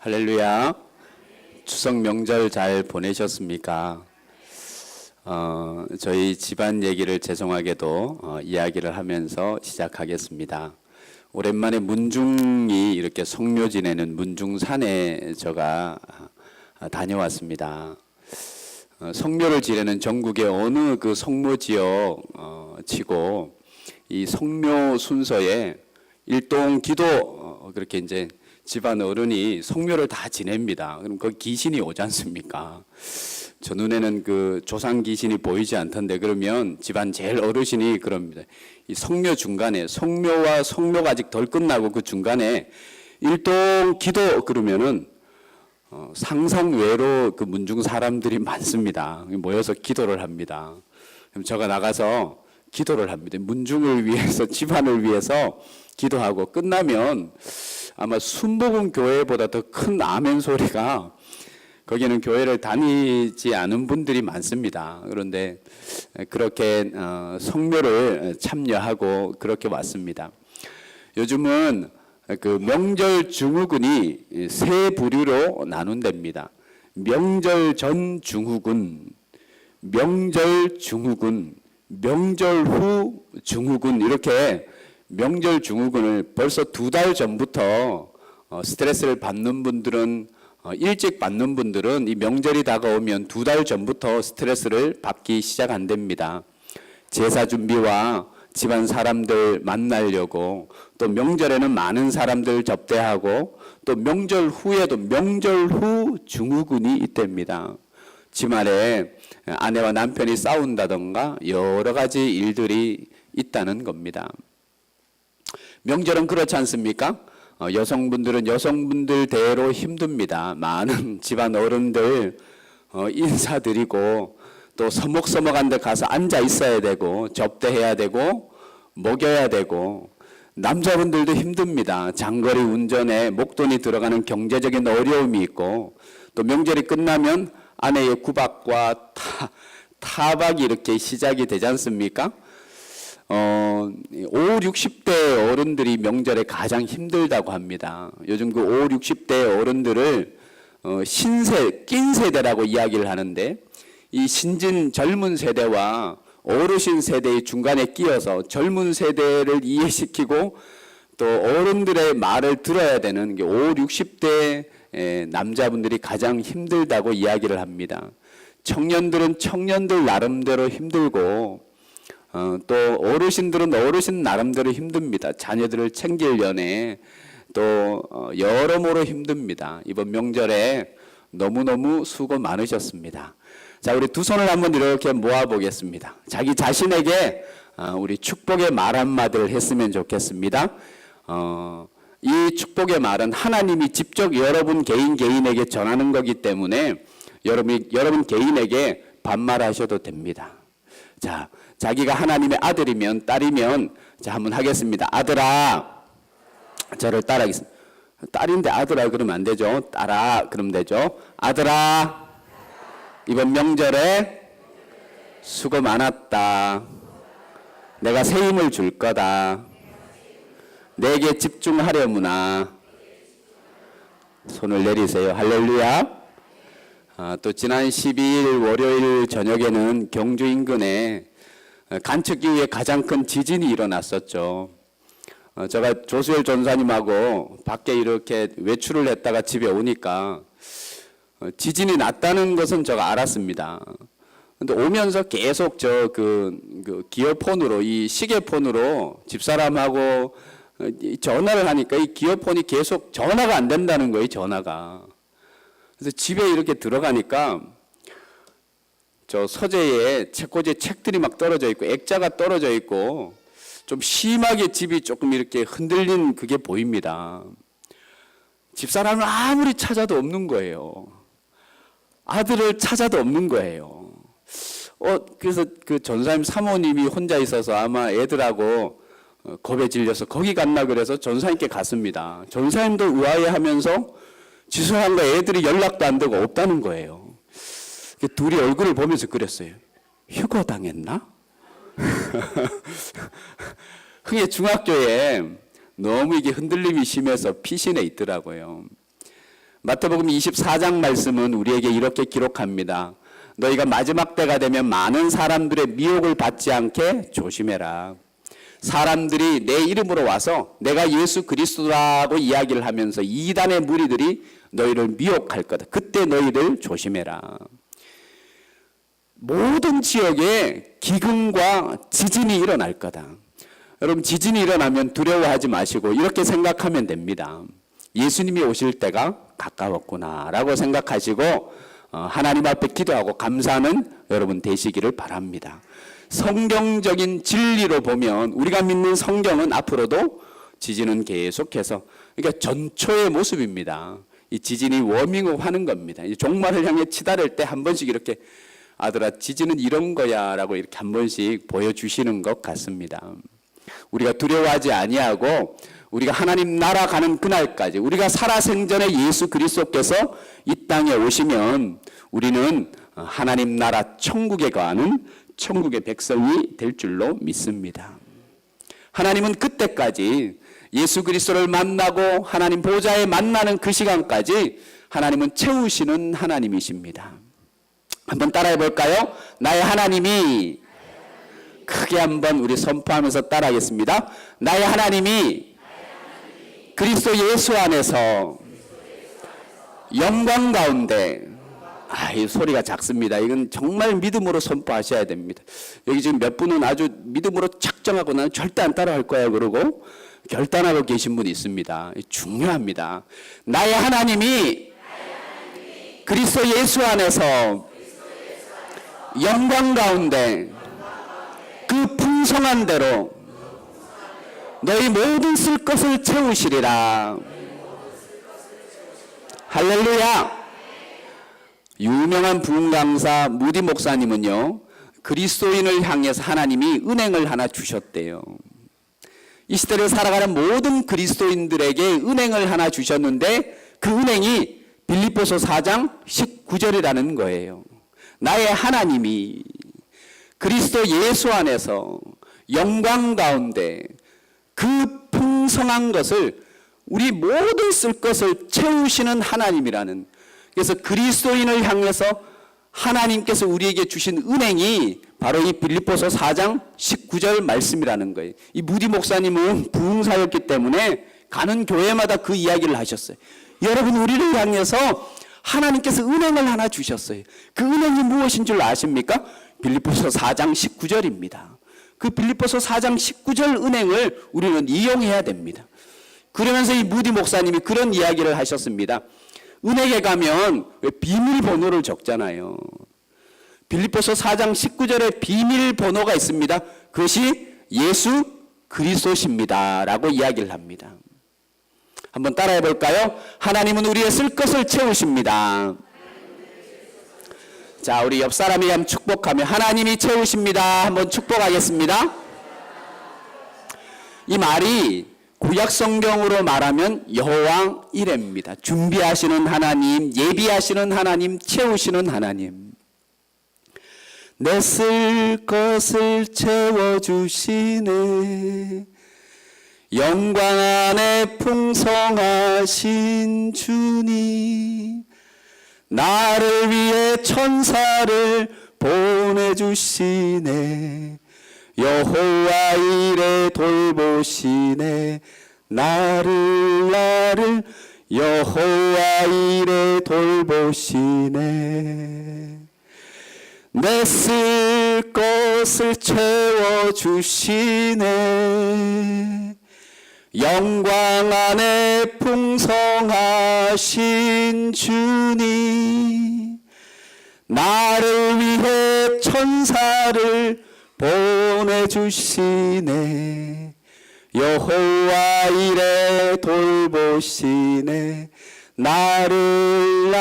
할렐루야. 추석 명절 잘 보내셨습니까? 저희 집안 얘기를 죄송하게도 이야기를 하면서 시작하겠습니다. 오랜만에 문중이 이렇게 성묘 지내는 문중산에 제가 다녀왔습니다. 성묘를 지내는 전국의 어느 그 성모 지역 치고 이 성묘 순서에 일동 기도 그렇게 이제 집안 어른이 성묘를 다 지냅니다. 그럼 그 귀신이 오지 않습니까? 저 눈에는 그 조상 귀신이 보이지 않던데 그러면 집안 제일 어르신이 그럽니다. 이 성묘 중간에 성묘와 성묘가 아직 덜 끝나고 그 중간에 일동 기도 그러면은 상상외로 그 문중 사람들이 많습니다. 모여서 기도를 합니다. 그럼 제가 나가서 기도를 합니다. 문중을 위해서 집안을 위해서 기도하고 끝나면 아마 순복음 교회보다 더 큰 아멘 소리가 거기는 교회를 다니지 않은 분들이 많습니다. 그런데 그렇게 성묘를 참여하고 그렇게 왔습니다. 요즘은 그 명절 증후군이 세 부류로 나눈답니다. 명절 전 증후군, 명절 증후군, 명절 후 증후군 이렇게 명절 증후군을 벌써 2달 전부터 스트레스를 받는 분들은 일찍 받는 분들은 이 명절이 다가오면 2달 전부터 스트레스를 받기 시작한답니다. 제사 준비와 집안 사람들 만나려고 또 명절에는 많은 사람들 접대하고 또 명절 후에도 명절 후 증후군이 있답니다. 주말에 아내와 남편이 싸운다던가 여러 가지 일들이 있다는 겁니다. 명절은 그렇지 않습니까? 여성분들은 여성분들대로 힘듭니다. 많은 집안 어른들 인사드리고 또 서먹서먹한 데 가서 앉아 있어야 되고 접대해야 되고 먹여야 되고 남자분들도 힘듭니다. 장거리 운전에 목돈이 들어가는 경제적인 어려움이 있고 또 명절이 끝나면 아내의 구박과 타박이 이렇게 시작이 되지 않습니까? 5, 60대 어른들이 명절에 가장 힘들다고 합니다. 요즘 그 5, 60대 어른들을 낀 세대라고 이야기를 하는데 이 신진 젊은 세대와 어르신 세대의 중간에 끼어서 젊은 세대를 이해시키고 또 어른들의 말을 들어야 되는 게 5, 60대 남자분들이 가장 힘들다고 이야기를 합니다. 청년들은 청년들 나름대로 힘들고 또 어르신들은 어르신 나름대로 힘듭니다. 자녀들을 챙기려니 또 여러모로 힘듭니다. 이번 명절에 너무너무 수고 많으셨습니다. 자, 우리 두 손을 한번 이렇게 모아보겠습니다. 자기 자신에게 우리 축복의 말 한마디를 했으면 좋겠습니다. 이 축복의 말은 하나님이 직접 여러분 개인에게 전하는 거기 때문에 여러분 개인에게 반말하셔도 됩니다. 자, 자기가 하나님의 아들이면 딸이면 자 한번 하겠습니다. 아들아, 저를 따라하겠습니다. 딸인데 아들아 그러면 안 되죠. 딸아 그러면 되죠. 아들아, 이번 명절에 수고 많았다. 내가 새 힘을 줄 거다. 내게 집중하려무나. 손을 내리세요. 할렐루야. 또 지난 12일 월요일 저녁에는 경주 인근에 간척 이후에 가장 큰 지진이 일어났었죠. 제가 조수열 전사님하고 밖에 이렇게 외출을 했다가 집에 오니까 지진이 났다는 것은 제가 알았습니다. 근데 오면서 계속 그 기어폰으로 이 시계폰으로 집사람하고 전화를 하니까 이 기어폰이 계속 전화가 안 된다는 거예요. 전화가. 그래서 집에 이렇게 들어가니까 저 서재에 책꽂이에 책들이 막 떨어져 있고 액자가 떨어져 있고 좀 심하게 집이 조금 이렇게 흔들린 그게 보입니다. 집사람을 아무리 찾아도 없는 거예요. 아들을 찾아도 없는 거예요. 그래서 그 전사님 사모님이 혼자 있어서 아마 애들하고 겁에 질려서 거기 갔나 그래서 전사님께 갔습니다. 전사님도 의아해하면서 지수한과 애들이 연락도 안 되고 없다는 거예요. 둘이 얼굴을 보면서 그랬어요. 휴거 당했나? 흥해 중학교에 너무 이게 흔들림이 심해서 피신해 있더라고요. 마태복음 24장 말씀은 우리에게 이렇게 기록합니다. 너희가 마지막 때가 되면 많은 사람들의 미혹을 받지 않게 조심해라. 사람들이 내 이름으로 와서 내가 예수 그리스도라고 이야기를 하면서 이단의 무리들이 너희를 미혹할 거다. 그때 너희들 조심해라. 모든 지역에 기근과 지진이 일어날 거다. 여러분, 지진이 일어나면 두려워하지 마시고 이렇게 생각하면 됩니다. 예수님이 오실 때가 가까웠구나라고 생각하시고 하나님 앞에 기도하고 감사하는 여러분 되시기를 바랍니다. 성경적인 진리로 보면 우리가 믿는 성경은 앞으로도 지진은 계속해서, 그러니까 전초의 모습입니다. 이 지진이 워밍업 하는 겁니다. 이 종말을 향해 치달을 때 한 번씩 이렇게 아들아 지진은 이런 거야 라고 이렇게 한 번씩 보여주시는 것 같습니다. 우리가 두려워하지 아니하고 우리가 하나님 나라 가는 그날까지 우리가 살아생전에 예수 그리스도께서 이 땅에 오시면 우리는 하나님 나라 천국에 가는 천국의 백성이 될 줄로 믿습니다. 하나님은 그때까지 예수 그리스도를 만나고 하나님 보좌에 만나는 그 시간까지 하나님은 채우시는 하나님이십니다. 한번 따라해 볼까요? 나의 하나님이, 크게 한번 우리 선포하면서 따라하겠습니다. 나의 하나님이 그리스도 예수 안에서 영광 가운데, 이 소리가 작습니다. 이건 정말 믿음으로 선포하셔야 됩니다. 여기 지금 몇 분은 아주 믿음으로 작정하고 나는 절대 안 따라할 거야 그러고 결단하고 계신 분이 있습니다. 중요합니다. 나의 하나님이 그리스도 예수 안에서 영광 가운데 그 풍성한 대로 너희 모든 쓸 것을 채우시리라. 할렐루야. 유명한 부흥 강사 무디 목사님은요, 그리스도인을 향해서 하나님이 은행을 하나 주셨대요. 이 시대를 살아가는 모든 그리스도인들에게 은행을 하나 주셨는데 그 은행이 빌립보서 4장 19절이라는 거예요. 나의 하나님이 그리스도 예수 안에서 영광 가운데 그 풍성한 것을 우리 모든 쓸 것을 채우시는 하나님이라는, 그래서 그리스도인을 향해서 하나님께서 우리에게 주신 은행이 바로 이 빌립보서 4장 19절 말씀이라는 거예요. 이 무디 목사님은 부흥사였기 때문에 가는 교회마다 그 이야기를 하셨어요. 여러분, 우리를 향해서 하나님께서 은행을 하나 주셨어요. 그 은행이 무엇인 줄 아십니까? 빌립보서 4장 19절입니다. 그 빌립보서 4장 19절 은행을 우리는 이용해야 됩니다. 그러면서 이 무디 목사님이 그런 이야기를 하셨습니다. 은행에 가면 왜 비밀번호를 적잖아요. 빌립보서 4장 19절에 비밀번호가 있습니다. 그것이 예수 그리스도십니다 라고 이야기를 합니다. 한번 따라해 볼까요? 하나님은 우리의 쓸 것을 채우십니다. 자, 우리 옆 사람이 한번 축복하며 하나님이 채우십니다. 한번 축복하겠습니다. 이 말이 구약 성경으로 말하면 여호와 이레입니다. 준비하시는 하나님, 예비하시는 하나님, 채우시는 하나님. 내 쓸 것을 채워주시네. 영광 안에 풍성하신 주님, 나를 위해 천사를 보내주시네. 여호와 이레 돌보시네. 나를 여호와 이레 돌보시네. 내 쓸 것을 채워주시네. 영광 안에 풍성하신 주님, 나를 위해 천사를 보내주시네. 여호와 이레 돌보시네. 나를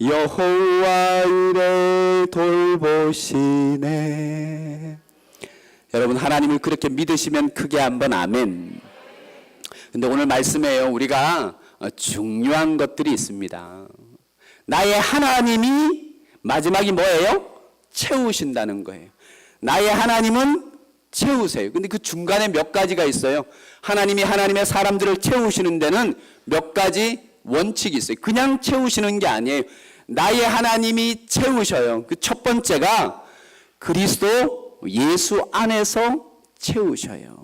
여호와 이레 돌보시네. 여러분, 하나님을 그렇게 믿으시면 크게 한번 아멘. 근데 오늘 말씀에요, 우리가 중요한 것들이 있습니다. 나의 하나님이 마지막이 뭐예요? 채우신다는 거예요. 나의 하나님은 채우세요. 근데 그 중간에 몇 가지가 있어요. 하나님이 하나님의 사람들을 채우시는 데는 몇 가지 원칙이 있어요. 그냥 채우시는 게 아니에요. 나의 하나님이 채우셔요. 그 첫 번째가 그리스도 예수 안에서 채우셔요.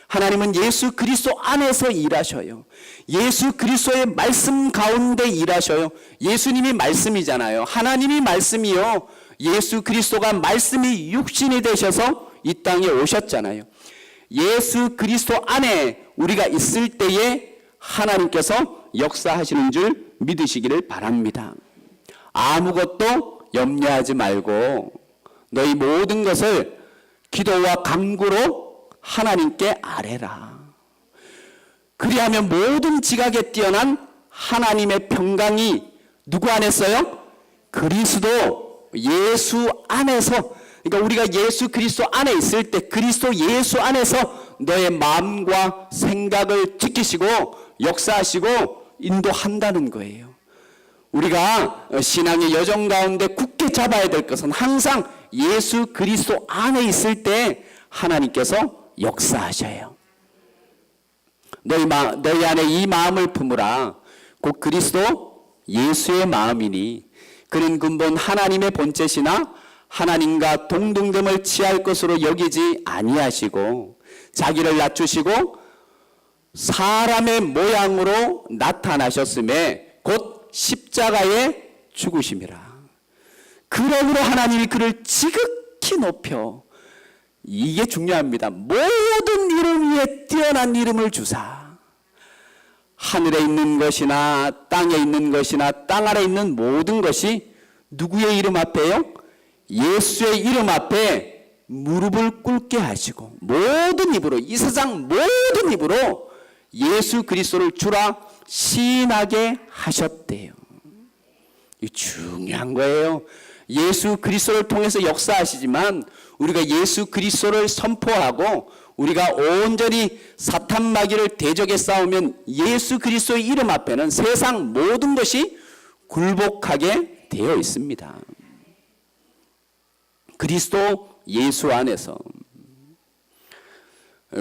하나님은 예수 그리스도 안에서 일하셔요. 예수 그리스도의 말씀 가운데 일하셔요. 예수님이 말씀이잖아요. 하나님이 말씀이요. 예수 그리스도가 말씀이 육신이 되셔서 이 땅에 오셨잖아요. 예수 그리스도 안에 우리가 있을 때에 하나님께서 역사하시는 줄 믿으시기를 바랍니다. 아무것도 염려하지 말고 너희 모든 것을 기도와 간구로 하나님께 아뢰라. 그리하면 모든 지각에 뛰어난 하나님의 평강이 누구 안에 있어요? 그리스도 예수 안에서. 그러니까 우리가 예수 그리스도 안에 있을 때 그리스도 예수 안에서 너의 마음과 생각을 지키시고 역사하시고 인도한다는 거예요. 우리가 신앙의 여정 가운데 굳게 잡아야 될 것은 항상 예수 그리스도 안에 있을 때 하나님께서 역사하셔요. 너희 안에 이 마음을 품으라. 곧 그리스도 예수의 마음이니 그는 근본 하나님의 본체시나 하나님과 동등됨을 취할 것으로 여기지 아니하시고 자기를 낮추시고 사람의 모양으로 나타나셨음에 곧 십자가에 죽으심이라. 그러므로 하나님이 그를 지극히 높여, 이게 중요합니다, 모든 이름 위에 뛰어난 이름을 주사 하늘에 있는 것이나 땅에 있는 것이나 땅 아래 있는 모든 것이 누구의 이름 앞에요? 예수의 이름 앞에 무릎을 꿇게 하시고 모든 입으로, 이 세상 모든 입으로 예수 그리스도를 주라 시인하게 하셨대요. 이 중요한 거예요. 예수 그리스도를 통해서 역사하시지만 우리가 예수 그리스도를 선포하고 우리가 온전히 사탄 마귀를 대적에 싸우면 예수 그리스도의 이름 앞에는 세상 모든 것이 굴복하게 되어 있습니다. 그리스도 예수 안에서.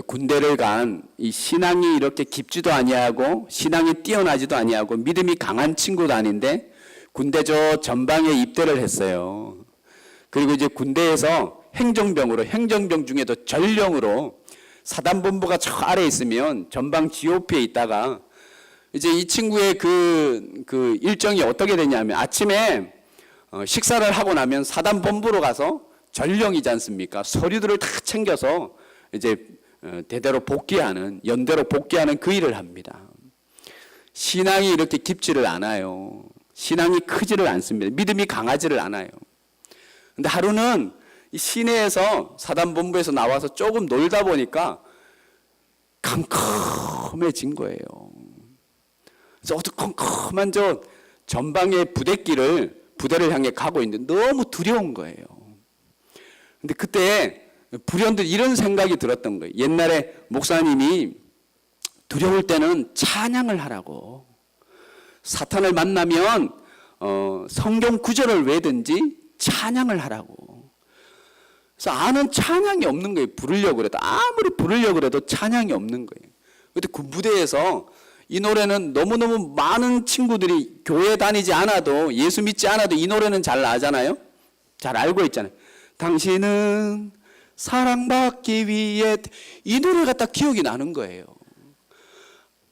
군대를 간 이 신앙이 이렇게 깊지도 아니하고 신앙이 뛰어나지도 아니하고 믿음이 강한 친구도 아닌데 군대 저 전방에 입대를 했어요. 그리고 이제 군대에서 행정병으로, 행정병 중에도 전령으로 사단본부가 저 아래에 있으면 전방 GOP에 있다가 이제 이 친구의 그 일정이 어떻게 되냐면 아침에 식사를 하고 나면 사단본부로 가서 전령이지 않습니까? 서류들을 다 챙겨서 이제 대대로 복귀하는, 연대로 복귀하는 그 일을 합니다. 신앙이 이렇게 깊지를 않아요. 신앙이 크지를 않습니다. 믿음이 강하지를 않아요. 근데 하루는 이 시내에서 사단본부에서 나와서 조금 놀다 보니까 캄캄해진 거예요. 그래서 어두컴컴한 저 전방의 부대를 향해 가고 있는데 너무 두려운 거예요. 근데 그때 불현듯 이런 생각이 들었던 거예요. 옛날에 목사님이 두려울 때는 찬양을 하라고, 사탄을 만나면 성경 구절을 외든지 찬양을 하라고. 그래서 아는 찬양이 없는 거예요. 부르려고 그래도, 아무리 부르려고 그래도 찬양이 없는 거예요. 근데 그 무대에서 이 노래는 너무너무 많은 친구들이 교회 다니지 않아도, 예수 믿지 않아도 이 노래는 잘 아잖아요. 잘 알고 있잖아요. 당신은 사랑받기 위해, 이 노래가 딱 기억이 나는 거예요.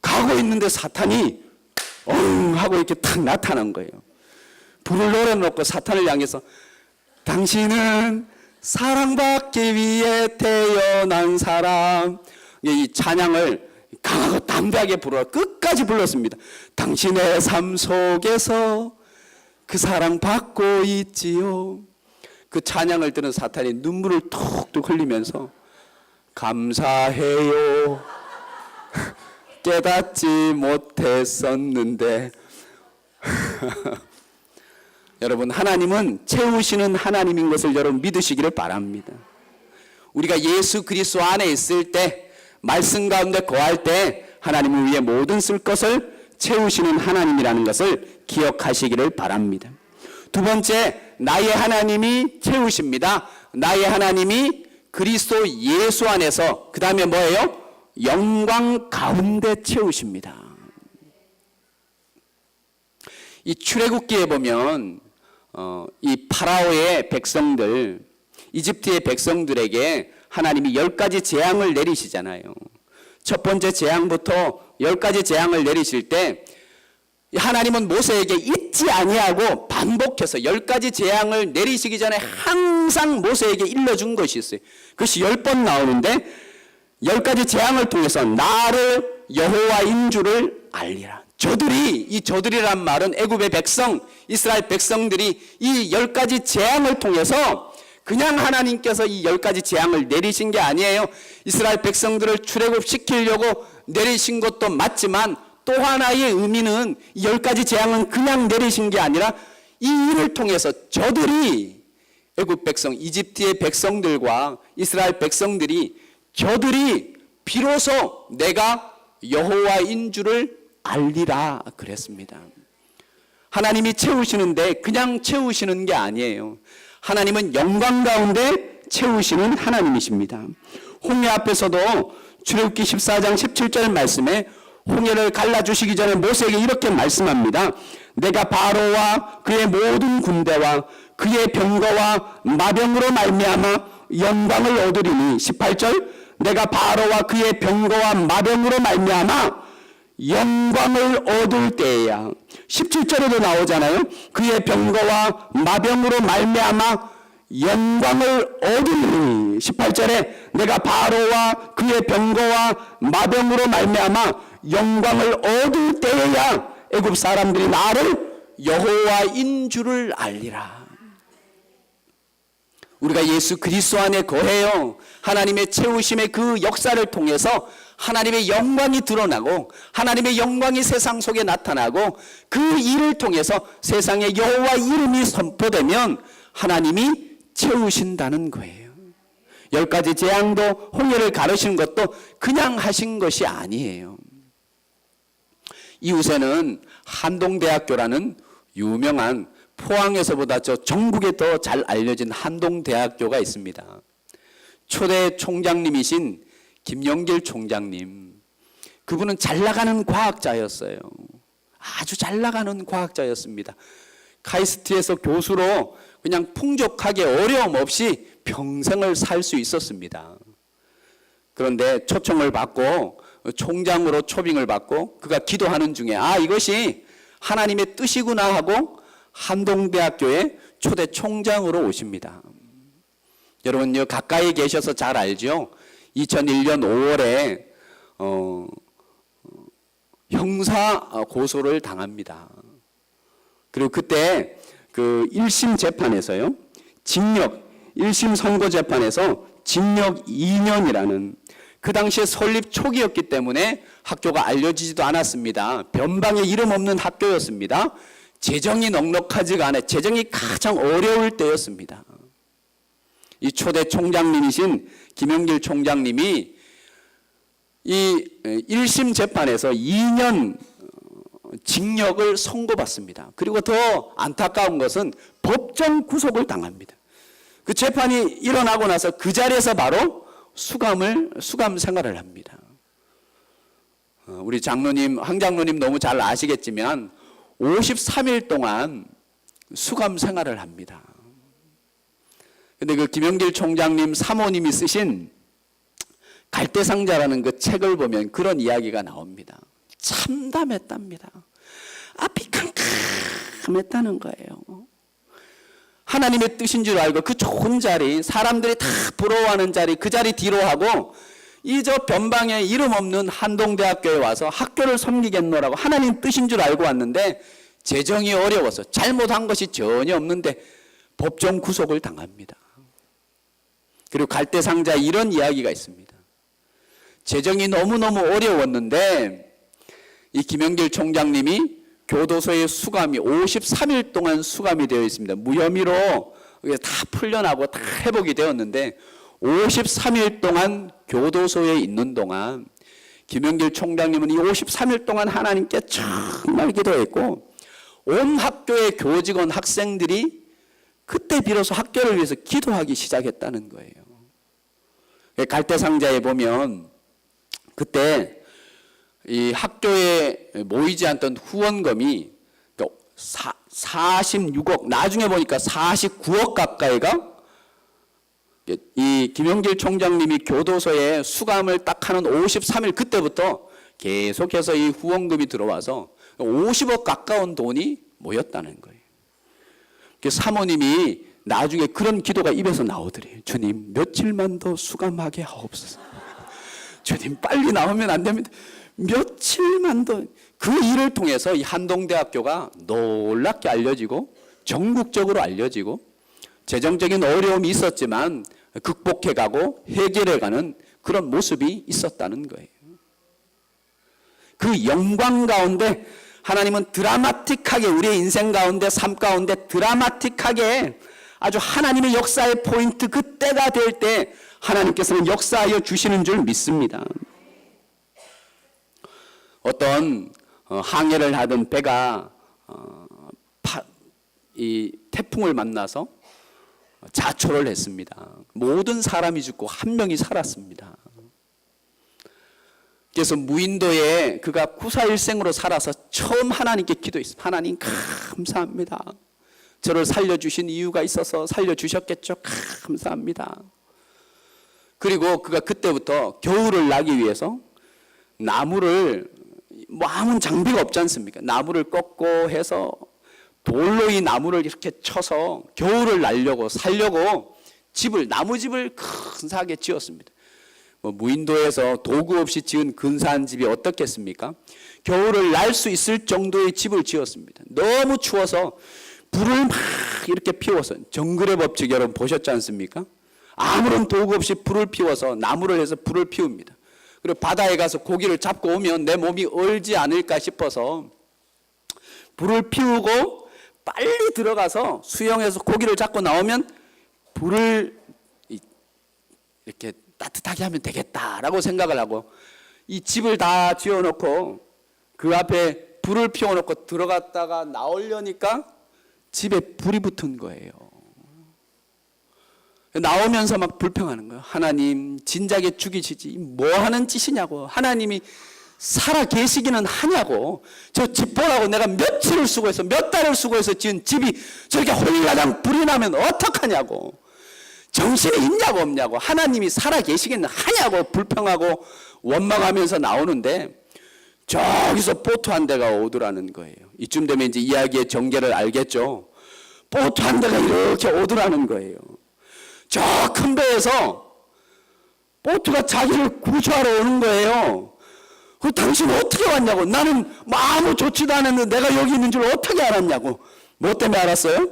가고 있는데 사탄이 엉 하고 이렇게 탁 나타난 거예요. 불을 노려놓고 사탄을 향해서 당신은 사랑받기 위해 태어난 사람, 이 찬양을 강하고 담대하게 불러 끝까지 불렀습니다. 당신의 삶 속에서 그 사랑 받고 있지요. 그 찬양을 들은 사탄이 눈물을 툭툭 흘리면서 감사해요. 깨닫지 못했었는데. 여러분, 하나님은 채우시는 하나님인 것을 여러분 믿으시기를 바랍니다. 우리가 예수 그리스도 안에 있을 때, 말씀 가운데 거할 때 하나님을 위해 모든 쓸 것을 채우시는 하나님이라는 것을 기억하시기를 바랍니다. 두 번째, 나의 하나님이 채우십니다. 나의 하나님이 그리스도 예수 안에서, 그 다음에 뭐예요? 영광 가운데 채우십니다. 이 출애굽기에 보면 이 파라오의 백성들, 이집트의 백성들에게 하나님이 10가지 재앙을 내리시잖아요. 첫 번째 재앙부터 10가지 재앙을 내리실 때 하나님은 모세에게 잊지 아니하고 반복해서 10가지 재앙을 내리시기 전에 항상 모세에게 일러준 것이 있어요. 그것이 10번 나오는데 10가지 재앙을 통해서 나를 여호와인 줄을 알리라. 이 저들이란 말은 애굽의 백성, 이스라엘 백성들이 이 10가지 재앙을 통해서 그냥 하나님께서 이 10가지 재앙을 내리신 게 아니에요. 이스라엘 백성들을 출애굽시키려고 내리신 것도 맞지만 또 하나의 의미는 이 10가지 재앙은 그냥 내리신 게 아니라 이 일을 통해서 저들이 애굽 백성, 이집트의 백성들과 이스라엘 백성들이 저들이 비로소 내가 여호와인 줄을 알리라 그랬습니다. 하나님이 채우시는데 그냥 채우시는 게 아니에요. 하나님은 영광 가운데 채우시는 하나님이십니다. 홍해 앞에서도 출애굽기 14장 17절 말씀에 홍해를 갈라주시기 전에 모세에게 이렇게 말씀합니다. 내가 바로와 그의 모든 군대와 그의 병거와 마병으로 말미암아 영광을 얻으리니 18절 내가 바로와 그의 병거와 마병으로 말미암아 영광을 얻을 때야. 17절에도 나오잖아요. 그의 병거와 마병으로 말미암아 영광을 얻으리니 18절에 내가 바로와 그의 병거와 마병으로 말미암아 영광을 얻을 때에야 애굽 사람들이 나를 여호와인 줄을 알리라. 우리가 예수 그리스도 안에 거해요. 하나님의 채우심의 그 역사를 통해서 하나님의 영광이 드러나고 하나님의 영광이 세상 속에 나타나고 그 일을 통해서 세상에 여호와 이름이 선포되면 하나님이 채우신다는 거예요. 10가지 재앙도 홍해를 가르신 것도 그냥 하신 것이 아니에요. 이웃에는 한동대학교라는 유명한 포항에서보다 전국에 더 잘 알려진 한동대학교가 있습니다. 초대 총장님이신 김영길 총장님, 그분은 잘 나가는 과학자였어요. 아주 잘 나가는 과학자였습니다. 카이스트에서 교수로 그냥 풍족하게 어려움 없이 평생을 살 수 있었습니다. 그런데 초청을 받고 총장으로 초빙을 받고 그가 기도하는 중에 이것이 하나님의 뜻이구나 하고 한동대학교의 초대 총장으로 오십니다. 여러분 가까이 계셔서 잘 알죠? 2001년 5월에 형사 고소를 당합니다. 그리고 그때 그 1심 재판에서요, 징역 1심 선고 재판에서 징역 2년이라는, 그 당시에 설립 초기였기 때문에 학교가 알려지지도 않았습니다. 변방에 이름 없는 학교였습니다. 재정이 넉넉하지가 않아 재정이 가장 어려울 때였습니다. 이 초대 총장님이신 김영길 총장님이 이 1심 재판에서 2년 징역을 선고받습니다. 그리고 더 안타까운 것은 법정 구속을 당합니다. 그 재판이 일어나고 나서 그 자리에서 바로 수감 생활을 합니다. 우리 장로님, 황 장로님 너무 잘 아시겠지만 53일 동안 수감 생활을 합니다. 근데 그 김영길 총장님 사모님이 쓰신 갈대상자라는 그 책을 보면 그런 이야기가 나옵니다. 참담했답니다. 앞이 캄캄했다는 거예요. 하나님의 뜻인 줄 알고 그 좋은 자리, 사람들이 다 부러워하는 자리, 그 자리 뒤로 하고 이 저 변방에 이름 없는 한동대학교에 와서 학교를 섬기겠노라고 하나님 뜻인 줄 알고 왔는데 재정이 어려워서 잘못한 것이 전혀 없는데 법정 구속을 당합니다. 그리고 갈대상자에 이런 이야기가 있습니다. 재정이 너무너무 어려웠는데 이 김영길 총장님이 교도소의 수감이 53일 동안 수감이 되어 있습니다. 무혐의로 다 풀려나고 다 회복이 되었는데 53일 동안 교도소에 있는 동안 김영길 총장님은 이 53일 동안 하나님께 정말 기도했고 온 학교의 교직원 학생들이 그때 비로소 학교를 위해서 기도하기 시작했다는 거예요. 갈대상자에 보면 그때 이 학교에 모이지 않던 후원금이 46억, 나중에 보니까 49억 가까이가 이 김용길 총장님이 교도소에 수감을 딱 하는 53일 그때부터 계속해서 이 후원금이 들어와서 50억 가까운 돈이 모였다는 거예요. 사모님이 나중에 그런 기도가 입에서 나오더래요. 주님, 며칠만 더 수감하게 하옵소서. 주님, 빨리 나오면 안 됩니다. 며칠만 더. 그 일을 통해서 이 한동대학교가 놀랍게 알려지고 전국적으로 알려지고 재정적인 어려움이 있었지만 극복해가고 해결해가는 그런 모습이 있었다는 거예요. 그 영광 가운데 하나님은 드라마틱하게 우리의 인생 가운데 삶 가운데 드라마틱하게 아주 하나님의 역사의 포인트 그때가 될 때 하나님께서는 역사하여 주시는 줄 믿습니다. 어떤 항해를 하던 배가 이 태풍을 만나서 자초를 했습니다. 모든 사람이 죽고 한 명이 살았습니다. 그래서 무인도에 그가 구사일생으로 살아서 처음 하나님께 기도했습니다. 하나님 감사합니다. 저를 살려주신 이유가 있어서 살려주셨겠죠. 감사합니다. 그리고 그가 그때부터 겨울을 나기 위해서 나무를 뭐 아무 장비가 없지 않습니까? 나무를 꺾고 해서 돌로 이 나무를 이렇게 쳐서 겨울을 날려고 살려고 집을 나무집을 근사하게 지었습니다. 뭐 무인도에서 도구 없이 지은 근사한 집이 어떻겠습니까? 겨울을 날 수 있을 정도의 집을 지었습니다. 너무 추워서 불을 막 이렇게 피워서 정글의 법칙 여러분 보셨지 않습니까? 아무런 도구 없이 불을 피워서 나무를 해서 불을 피웁니다. 그리고 바다에 가서 고기를 잡고 오면 내 몸이 얼지 않을까 싶어서 불을 피우고 빨리 들어가서 수영해서 고기를 잡고 나오면 불을 이렇게 따뜻하게 하면 되겠다라고 생각을 하고 이 집을 다 지어놓고 그 앞에 불을 피워놓고 들어갔다가 나오려니까 집에 불이 붙은 거예요. 나오면서 막 불평하는 거예요. 하나님 진작에 죽이시지 뭐 하는 짓이냐고. 하나님이 살아 계시기는 하냐고. 저 집 보라고 내가 며칠을 수고해서 몇 달을 수고해서 지은 집이 저렇게 홀라당 불이 나면 어떡하냐고. 정신이 있냐고 없냐고. 하나님이 살아 계시기는 하냐고 불평하고 원망하면서 나오는데 저기서 보트 한 대가 오더라는 거예요. 이쯤 되면 이제 이야기의 전개를 알겠죠. 보트 한 대가 이렇게 오더라는 거예요. 저 큰 배에서 보트가 자기를 구조하러 오는 거예요. 그 당신 어떻게 왔냐고. 나는 뭐 아무 조치도 안 했는데 내가 여기 있는 줄 어떻게 알았냐고. 뭐 때문에 알았어요?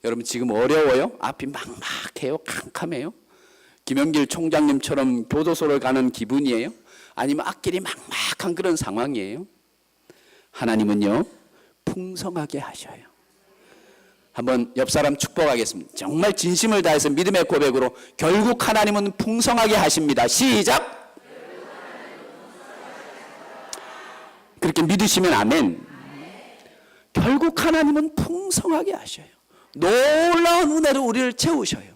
여러분 지금 어려워요? 앞이 막막해요? 캄캄해요? 김영길 총장님처럼 교도소를 가는 기분이에요? 아니면 앞길이 막막한 그런 상황이에요? 하나님은요 풍성하게 하셔요. 한번 옆 사람 축복하겠습니다. 정말 진심을 다해서 믿음의 고백으로 결국 하나님은 풍성하게 하십니다. 시작! 그렇게 믿으시면 아멘. 결국 하나님은 풍성하게 하셔요. 놀라운 은혜로 우리를 채우셔요.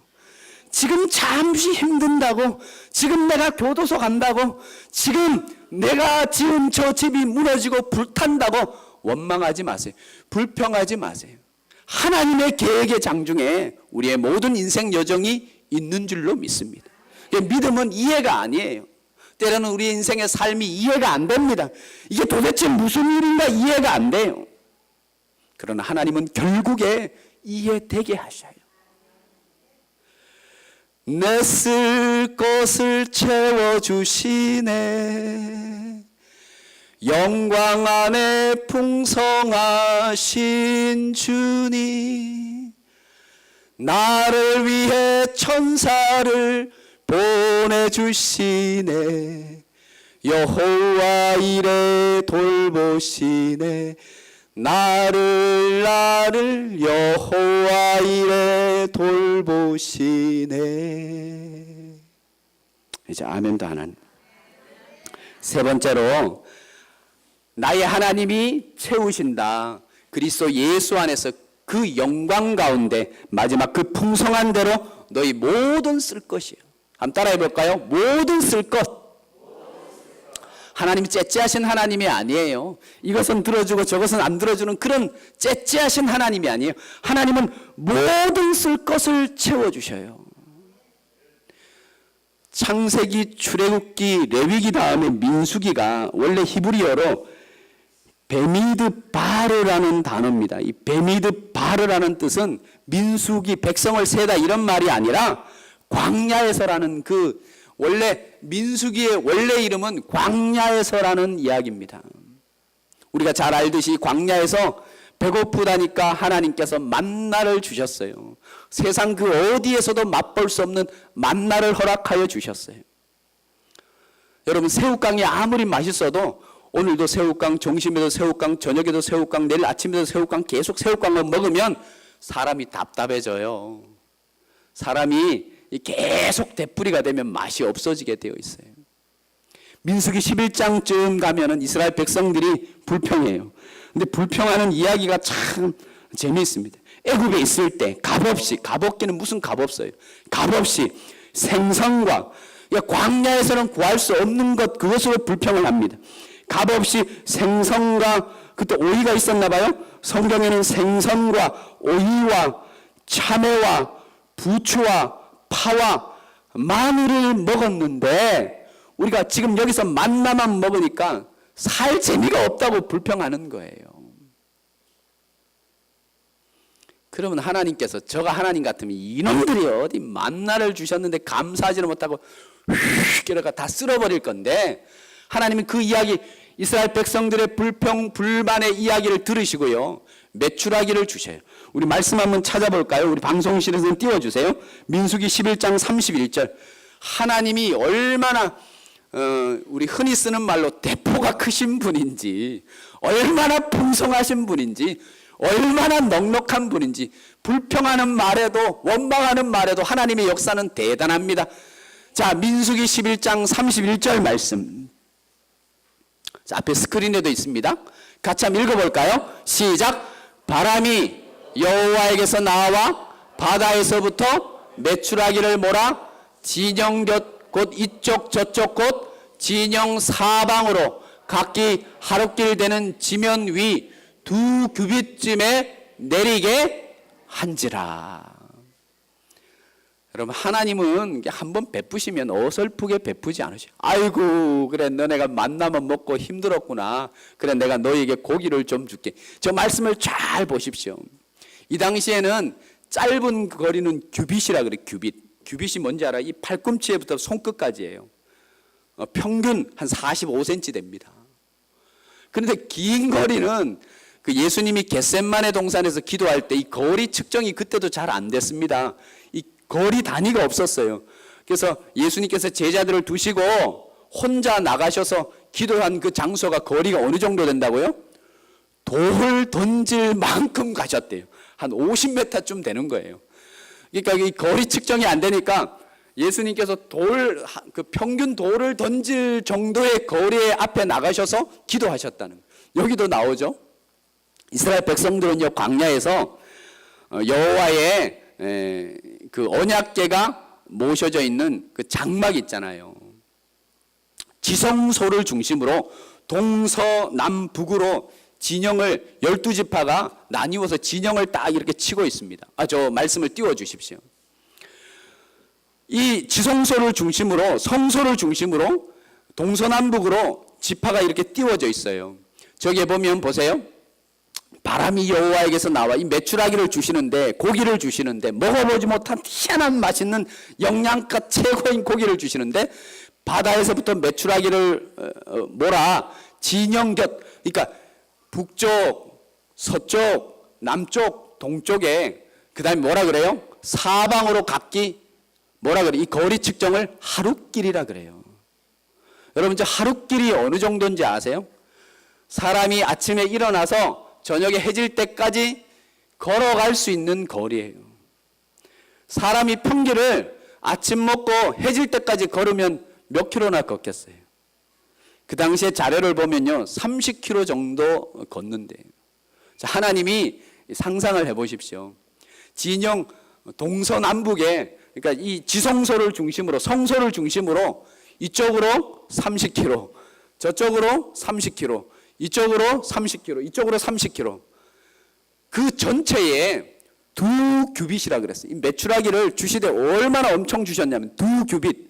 지금 잠시 힘든다고, 지금 내가 교도소 간다고, 지금 내가 지은 저 집이 무너지고 불탄다고 원망하지 마세요. 불평하지 마세요. 하나님의 계획의 장중에 우리의 모든 인생 여정이 있는 줄로 믿습니다. 믿음은 이해가 아니에요. 때로는 우리 인생의 삶이 이해가 안 됩니다. 이게 도대체 무슨 일인가 이해가 안 돼요. 그러나 하나님은 결국에 이해되게 하셔요. 내 쓸 것을 채워주시네. 영광 안에 풍성하신 주님, 나를 위해 천사를 보내주시네. 여호와 이래 돌보시네. 나를 여호와 이래 돌보시네. 이제 아멘도 안 하는. 세 번째로 나의 하나님이 채우신다. 그리스도 예수 안에서 그 영광 가운데 마지막 그 풍성한 대로 너희 모든 쓸 것이에요. 한번 따라해 볼까요? 모든 쓸 것. 하나님이 째째하신 하나님이 아니에요. 이것은 들어주고 저것은 안 들어주는 그런 째째하신 하나님이 아니에요. 하나님은 모든 쓸 것을 채워주셔요. 창세기, 출애굽기, 레위기 다음에 민수기가 원래 히브리어로 베미드 바르라는 단어입니다. 이 베미드 바르라는 뜻은 민수기, 백성을 세다 이런 말이 아니라 광야에서라는 그 원래 민수기의 원래 이름은 광야에서라는 이야기입니다. 우리가 잘 알듯이 광야에서 배고프다니까 하나님께서 만나를 주셨어요. 세상 그 어디에서도 맛볼 수 없는 만나를 허락하여 주셨어요. 여러분, 새우깡이 아무리 맛있어도 오늘도 새우깡, 점심에도 새우깡, 저녁에도 새우깡, 내일 아침에도 새우깡, 계속 새우깡을 먹으면 사람이 답답해져요. 사람이 계속 되풀이가 되면 맛이 없어지게 되어 있어요. 민수기 11장쯤 가면은 이스라엘 백성들이 불평해요. 근데 불평하는 이야기가 참 재미있습니다. 애굽에 있을 때 값없이, 값없기는 무슨 값없어요. 값없이 생선과, 광야에서는 구할 수 없는 것, 그것으로 불평을 합니다. 값없이 생선과, 그때 오이가 있었나 봐요. 성경에는 생선과 오이와 참외와 부추와 파와 마늘을 먹었는데 우리가 지금 여기서 만나만 먹으니까 살 재미가 없다고 불평하는 거예요. 그러면 하나님께서, 저가 하나님 같으면 이놈들이 어디 만나를 주셨는데 감사하지를 못하고 휙 다 쓸어버릴 건데, 하나님은 그 이야기, 이스라엘 백성들의 불평, 불만의 이야기를 들으시고요, 메추라기를 주셔요. 우리 말씀 한번 찾아볼까요? 우리 방송실에서는 띄워주세요. 민수기 11장 31절. 하나님이 얼마나 우리 흔히 쓰는 말로 대포가 크신 분인지, 얼마나 풍성하신 분인지, 얼마나 넉넉한 분인지, 불평하는 말에도, 원망하는 말에도 하나님의 역사는 대단합니다. 자, 민수기 11장 31절 말씀. 자, 앞에 스크린에도 있습니다. 같이 한번 읽어볼까요? 시작. 바람이 여호와에게서 나와 바다에서부터 메추라기를 몰아 진영 곁 곧 이쪽 저쪽 곧 진영 사방으로 각기 하룻길 되는 지면 위 2규빗쯤에 내리게 한지라. 여러분, 하나님은 한번 베푸시면 어설프게 베푸지 않으셔. 아이고, 그래, 너네가 만나면 먹고 힘들었구나. 그래, 내가 너에게 고기를 좀 줄게. 저 말씀을 잘 보십시오. 이 당시에는 짧은 거리는 규빗이라 그래. 규빗이 뭔지 알아? 이 팔꿈치에부터 손끝까지예요. 평균 한 45cm 됩니다. 그런데 긴 거리는 그 예수님이 겟셋마네 동산에서 기도할 때 이 거리 측정이 그때도 잘 안 됐습니다. 이 거리 단위가 없었어요. 그래서 예수님께서 제자들을 두시고 혼자 나가셔서 기도한 그 장소가 거리가 어느 정도 된다고요? 돌을 던질 만큼 가셨대요. 한 50m쯤 되는 거예요. 그러니까 이 거리 측정이 안 되니까 예수님께서 그 평균 돌을 던질 정도의 거리에 앞에 나가셔서 기도하셨다는 거예요. 여기도 나오죠. 이스라엘 백성들은요, 광야에서 여호와의 그 언약궤가 모셔져 있는 그 장막 있잖아요. 지성소를 중심으로 동서남북으로 진영을 12지파가 나뉘어서 진영을 딱 이렇게 치고 있습니다. 저 말씀을 띄워 주십시오. 이 지성소를 중심으로, 성소를 중심으로 동서남북으로 지파가 이렇게 띄워져 있어요. 저기에 보면 보세요. 바람이 여호와에게서 나와 이 메추라기를 주시는데, 고기를 주시는데, 먹어보지 못한 희한한 맛있는 영양가 최고인 고기를 주시는데, 바다에서부터 메추라기를 몰아 진영 곁, 그러니까 북쪽, 서쪽, 남쪽, 동쪽에, 그 다음에 뭐라 그래요? 사방으로 각기 뭐라 그래요? 이 거리 측정을 하룻길이라 그래요. 여러분, 저 하룻길이 어느 정도인지 아세요? 사람이 아침에 일어나서 저녁에 해질 때까지 걸어갈 수 있는 거리예요. 사람이 평길을 아침 먹고 해질 때까지 걸으면 몇 킬로나 걷겠어요? 그 당시에 자료를 보면요, 30km 정도 걷는데요. 하나님이 상상을 해보십시오. 진영 동서남북에, 그러니까 이 지성소를 중심으로, 성소를 중심으로 이쪽으로 30km, 저쪽으로 30km, 이쪽으로 30km, 이쪽으로 30km. 그 전체에 2규빗이라 그랬어요. 이 메추라기를 주시되 얼마나 엄청 주셨냐면 2규빗.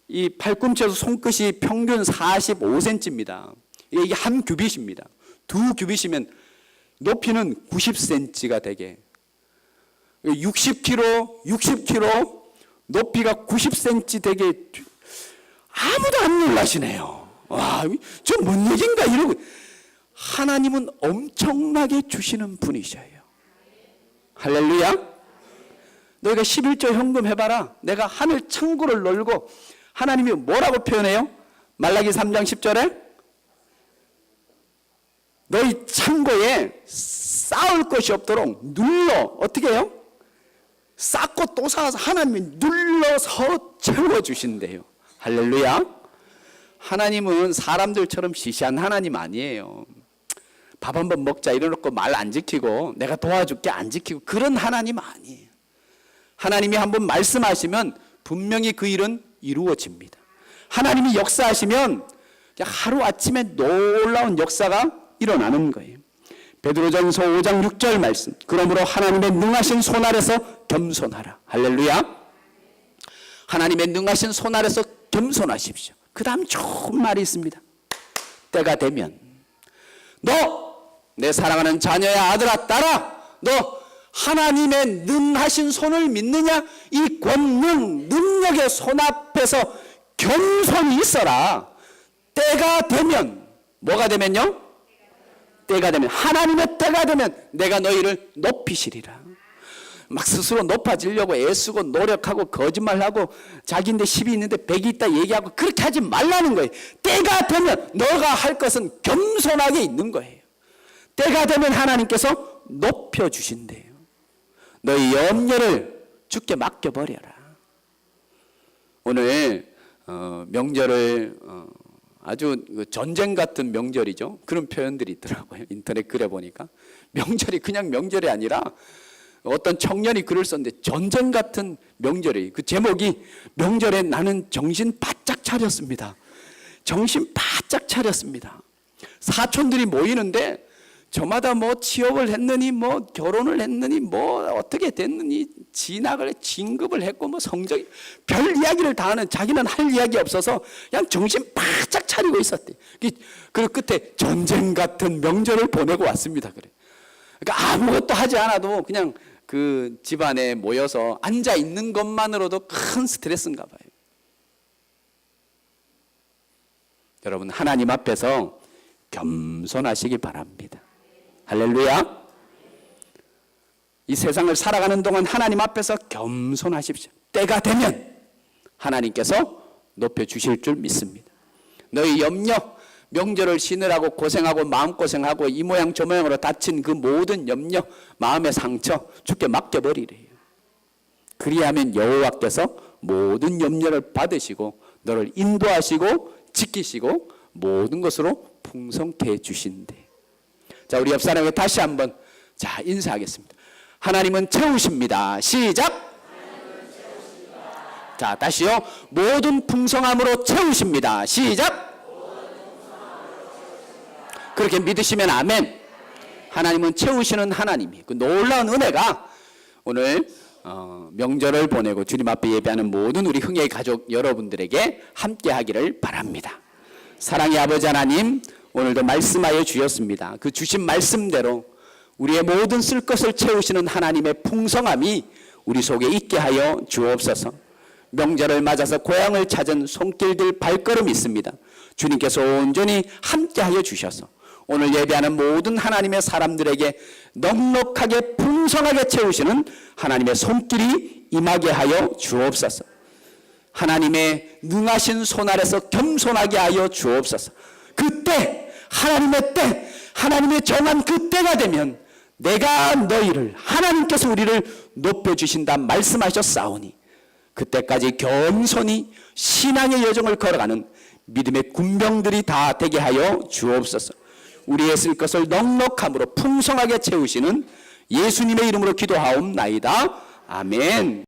이 팔꿈치에서 손끝이 평균 45cm입니다. 이게 한 규빗입니다. 2규빗이면 높이는 90cm가 되게. 60km, 높이가 90cm 되게. 아무도 안 놀라시네요. 와, 저 뭔 얘기인가 이러고. 하나님은 엄청나게 주시는 분이셔요. 할렐루야. 너희가 11조 현금 해봐라. 내가 하늘 창고를 열고. 하나님이 뭐라고 표현해요? 말라기 3장 10절에 너희 창고에 쌓을 것이 없도록 눌러. 어떻게 해요? 쌓고 또 쌓아서 하나님이 눌러서 채워주신대요. 할렐루야. 하나님은 사람들처럼 시시한 하나님 아니에요. 밥 한번 먹자 이래놓고 말 안 지키고 내가 도와줄게 안 지키고 그런 하나님 아니에요. 하나님이 한번 말씀하시면 분명히 그 일은 이루어집니다. 하나님이 역사하시면 하루아침에 놀라운 역사가 일어나는 거예요. 베드로전서 5장 6절 말씀. 그러므로 하나님의 능하신 손 아래서 겸손하라. 할렐루야. 하나님의 능하신 손 아래서 겸손하십시오. 그 다음 좋은 말이 있습니다. 때가 되면 너 내 사랑하는 자녀야 아들아 딸아 너 하나님의 능하신 손을 믿느냐? 이 권능 능력의 손 앞에서 겸손히 있어라. 때가 되면 뭐가 되면요? 때가 되면 하나님의 때가 되면 내가 너희를 높이시리라. 막 스스로 높아지려고 애쓰고 노력하고 거짓말하고 자기인데 10이 있는데 100이 있다 얘기하고 그렇게 하지 말라는 거예요. 때가 되면 너가 할 것은 겸손하게 있는 거예요. 때가 되면 하나님께서 높여주신대요. 너희 염려를 주께 맡겨버려라. 오늘 명절을 아주 전쟁 같은 명절이죠. 그런 표현들이 있더라고요. 인터넷 글에 보니까 명절이 그냥 명절이 아니라 어떤 청년이 글을 썼는데 전쟁 같은 명절이 그 제목이 명절에 나는 정신 바짝 차렸습니다. 정신 바짝 차렸습니다. 사촌들이 모이는데 저마다 뭐 취업을 했느니 뭐 결혼을 했느니 뭐 어떻게 됐느니 진학을 진급을 했고 뭐 성적이 별 이야기를 다 하는 자기는 할 이야기 없어서 그냥 정신 바짝 차리고 있었대. 그 끝에 전쟁 같은 명절을 보내고 왔습니다. 그래. 그러니까 아무것도 하지 않아도 그냥 그 집안에 모여서 앉아 있는 것만으로도 큰 스트레스인가 봐요. 여러분 하나님 앞에서 겸손하시기 바랍니다. 할렐루야. 이 세상을 살아가는 동안 하나님 앞에서 겸손하십시오. 때가 되면 하나님께서 높여주실 줄 믿습니다. 너희 염려, 명절을 쉬느라고 고생하고 마음고생하고 이 모양 저 모양으로 다친 그 모든 염려, 마음의 상처 주께 맡겨버리래요. 그리하면 여호와께서 모든 염려를 받으시고 너를 인도하시고 지키시고 모든 것으로 풍성케 해주신대. 자, 우리 옆 사람에게 다시 한번 자 인사하겠습니다. 하나님은 채우십니다. 시작. 자, 다시요. 모든 풍성함으로 채우십니다. 시작. 그렇게 믿으시면 아멘. 하나님은 채우시는 하나님이 그 놀라운 은혜가 오늘 명절을 보내고 주님 앞에 예배하는 모든 우리 흥의 가족 여러분들에게 함께 하기를 바랍니다. 사랑의 아버지 하나님, 오늘도 말씀하여 주셨습니다. 그 주신 말씀대로 우리의 모든 쓸 것을 채우시는 하나님의 풍성함이 우리 속에 있게 하여 주옵소서. 명절을 맞아서 고향을 찾은 손길들 발걸음이 있습니다. 주님께서 온전히 함께하여 주셔서 오늘 예배하는 모든 하나님의 사람들에게 넉넉하게 풍성하게 채우시는 하나님의 손길이 임하게 하여 주옵소서. 하나님의 능하신 손 아래서 겸손하게 하여 주옵소서. 그때 하나님의 때, 하나님의 정한 그 때가 되면 내가 너희를, 하나님께서 우리를 높여주신다 말씀하셨사오니 그때까지 겸손히 신앙의 여정을 걸어가는 믿음의 군병들이 다 되게 하여 주옵소서. 우리의 쓸 것을 넉넉함으로 풍성하게 채우시는 예수님의 이름으로 기도하옵나이다. 아멘.